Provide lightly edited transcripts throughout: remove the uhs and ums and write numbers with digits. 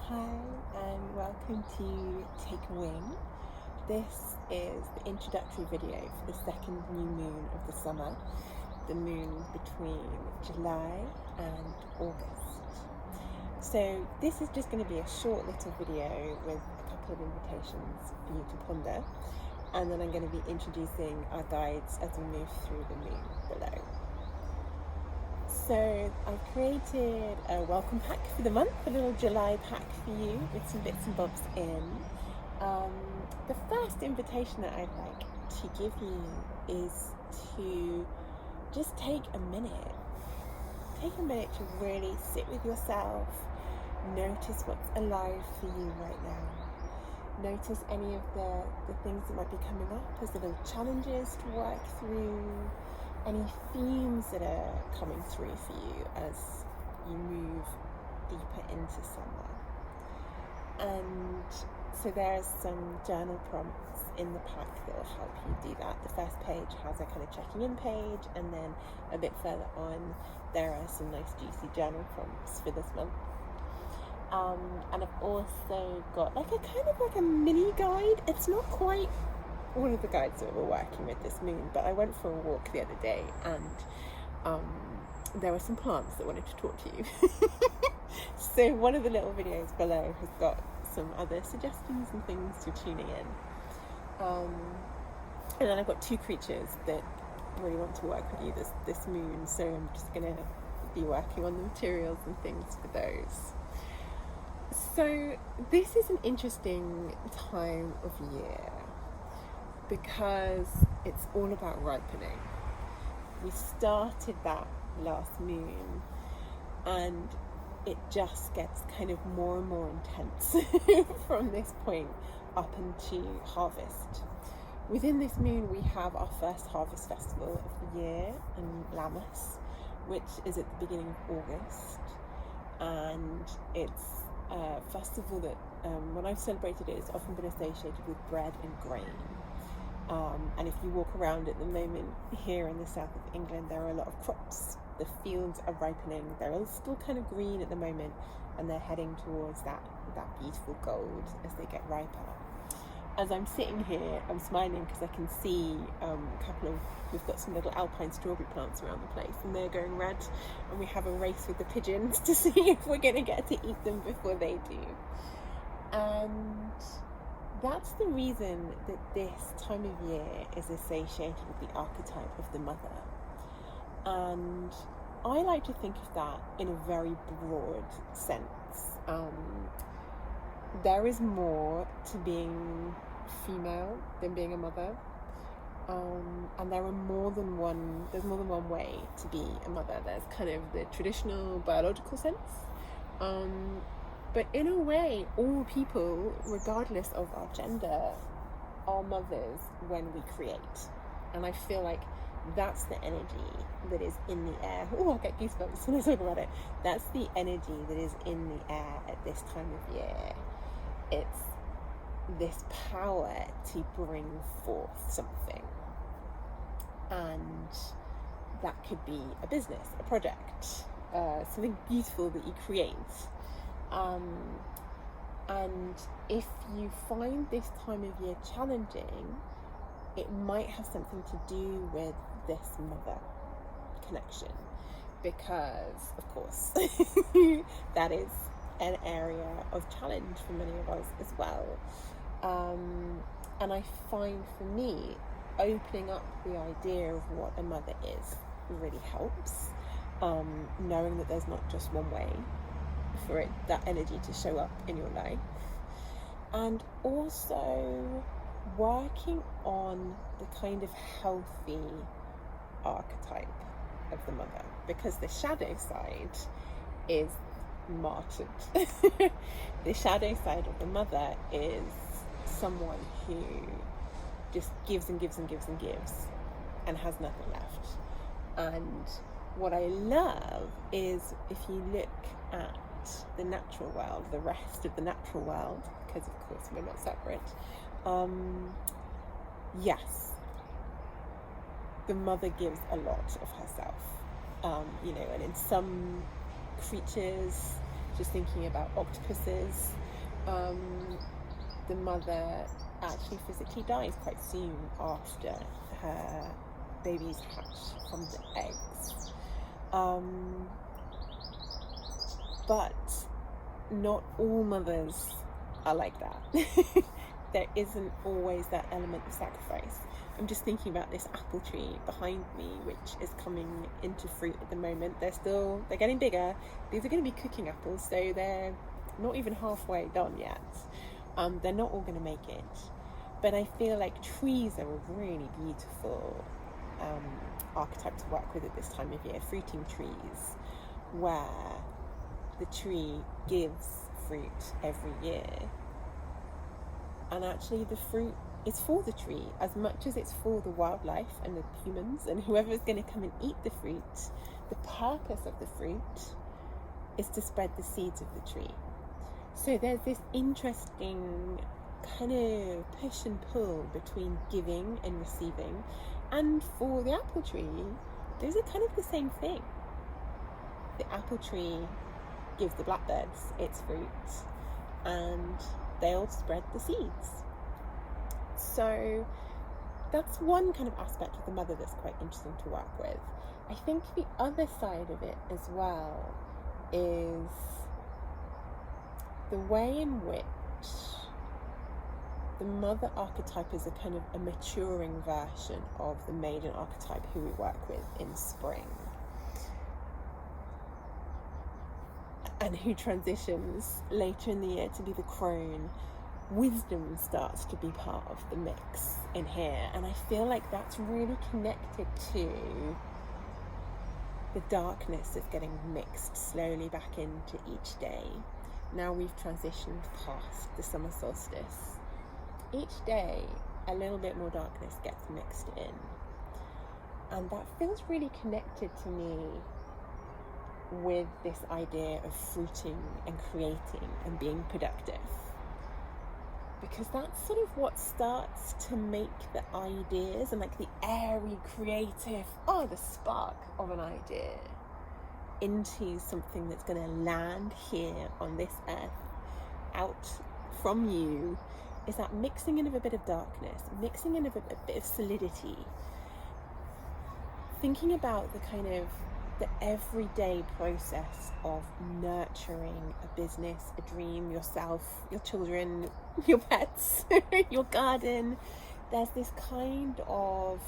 Hi, and welcome to Take a Wing. This is the introductory video for the second new moon of the summer, the moon between July and August. So this is just going to be a short little video with a couple of invitations for you to ponder, and then I'm going to be introducing our guides as we move through the moon below. So I've created a welcome pack for the month, a little July pack for you with some bits and bobs in. The first invitation that I'd like to give you is to just take a minute to really sit with yourself, notice what's alive for you right now. Notice any of the things that might be coming up as little challenges to work through, any themes that are coming through for you as you move deeper into summer. And so there's some journal prompts in the pack that will help you do that. The first page has a kind of checking in page, and then a bit further on there are some nice juicy journal prompts for this month. And I've also got like a mini guide. It's not quite one of the guides that we're working with this moon, but I went for a walk the other day, and there were some plants that wanted to talk to you. So one of the little videos below has got some other suggestions and things for tuning in, and then I've got two creatures that really want to work with you this moon, so I'm just going to be working on the materials and things for those. So this is an interesting time of year because it's all about ripening. We started that last moon, and it just gets kind of more and more intense from this point up into harvest. Within this moon, we have our first harvest festival of the year in Lammas, which is at the beginning of August, and it's a festival that when I've celebrated it, it's often been associated with bread and grain. And if you walk around at the moment here in the south of England, there are a lot of crops. The fields are ripening. They're all still kind of green at the moment, and they're heading towards that beautiful gold as they get riper. As I'm sitting here, I'm smiling because I can see we've got some little alpine strawberry plants around the place, and they're going red, and we have a race with the pigeons to see if we're going to get to eat them before they do. And that's the reason that this time of year is associated with the archetype of the mother. And I like to think of that in a very broad sense. There is more to being female than being a mother. And there's more than one way to be a mother. There's kind of the traditional biological sense. But in a way, all people, regardless of our gender, are mothers when we create. And I feel like that's the energy that is in the air. Oh, I get goosebumps when I talk about it. That's the energy that is in the air at this time of year. It's this power to bring forth something. And that could be a business, a project, something beautiful that you create. And if you find this time of year challenging, it might have something to do with this mother connection, because of course that is an area of challenge for many of us as well. And I find for me, opening up the idea of what a mother is really helps, knowing that there's not just one way for that energy to show up in your life, and also working on the kind of healthy archetype of the mother, because the shadow side is martyred. The shadow side of the mother is someone who just gives and gives and gives and gives and has nothing left. And what I love is, if you look at the natural world, the rest of the natural world, because of course we're not separate, yes, the mother gives a lot of herself, and in some creatures just thinking about octopuses. The mother actually physically dies quite soon after her babies hatch from the eggs. But not all mothers are like that. There isn't always that element of sacrifice. I'm just thinking about this apple tree behind me, which is coming into fruit at the moment. They're getting bigger. These are going to be cooking apples, so they're not even halfway done yet. They're not all going to make it. But I feel like trees are a really beautiful archetype to work with at this time of year. Fruiting trees, where the tree gives fruit every year. And actually the fruit is for the tree as much as it's for the wildlife and the humans and whoever's going to come and eat the fruit. The purpose of the fruit is to spread the seeds of the tree. So there's this interesting kind of push and pull between giving and receiving. And for the apple tree, those are kind of the same thing. The apple tree gives the blackbirds its fruit, and they'll spread the seeds. So that's one kind of aspect of the mother that's quite interesting to work with. I think the other side of it as well is the way in which the mother archetype is a kind of a maturing version of the maiden archetype who we work with in spring, and who transitions later in the year to be the crone. Wisdom starts to be part of the mix in here, and I feel like that's really connected to the darkness that's getting mixed slowly back into each day. Now we've transitioned past the summer solstice. Each day a little bit more darkness gets mixed in, and that feels really connected to me with this idea of fruiting and creating and being productive, because that's sort of what starts to make the ideas and like the airy creative, the spark of an idea into something that's going to land here on this earth out from you, is that mixing in of a bit of darkness, mixing in of a bit of solidity, thinking about the kind of the everyday process of nurturing a business, a dream, yourself, your children, your pets, your garden. There's this kind of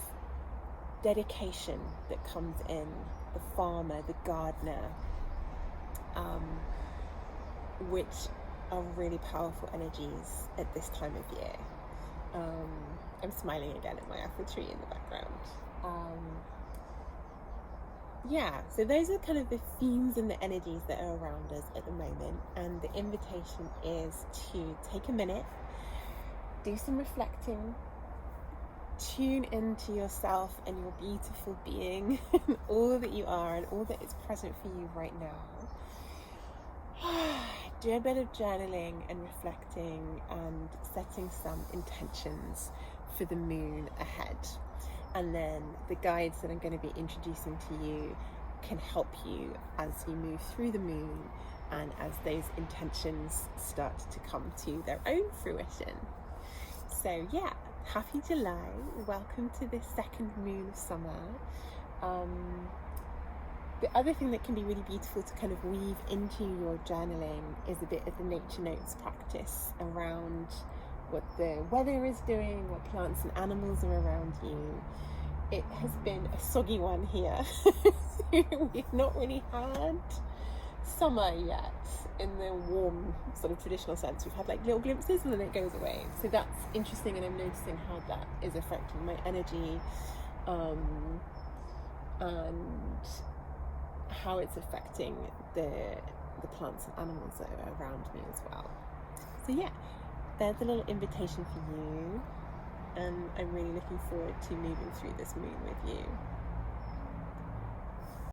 dedication that comes in, the farmer, the gardener, which are really powerful energies at this time of year. I'm smiling again at my apple tree in the background. So those are kind of the themes and the energies that are around us at the moment, and the invitation is to take a minute, do some reflecting, tune into yourself and your beautiful being, all that you are and all that is present for you right now. Do a bit of journaling and reflecting and setting some intentions for the moon ahead. And then the guides that I'm going to be introducing to you can help you as you move through the moon and as those intentions start to come to their own fruition. So yeah, happy July. Welcome to this second moon of summer. The other thing that can be really beautiful to kind of weave into your journaling is a bit of the nature notes practice around what the weather is doing, what plants and animals are around you. It has been a soggy one here. We've not really had summer yet in the warm sort of traditional sense. We've had like little glimpses and then it goes away. So that's interesting, and I'm noticing how that is affecting my energy, and how it's affecting the plants and animals that are around me as well. So yeah, there's a little invitation for you, and I'm really looking forward to moving through this moon with you.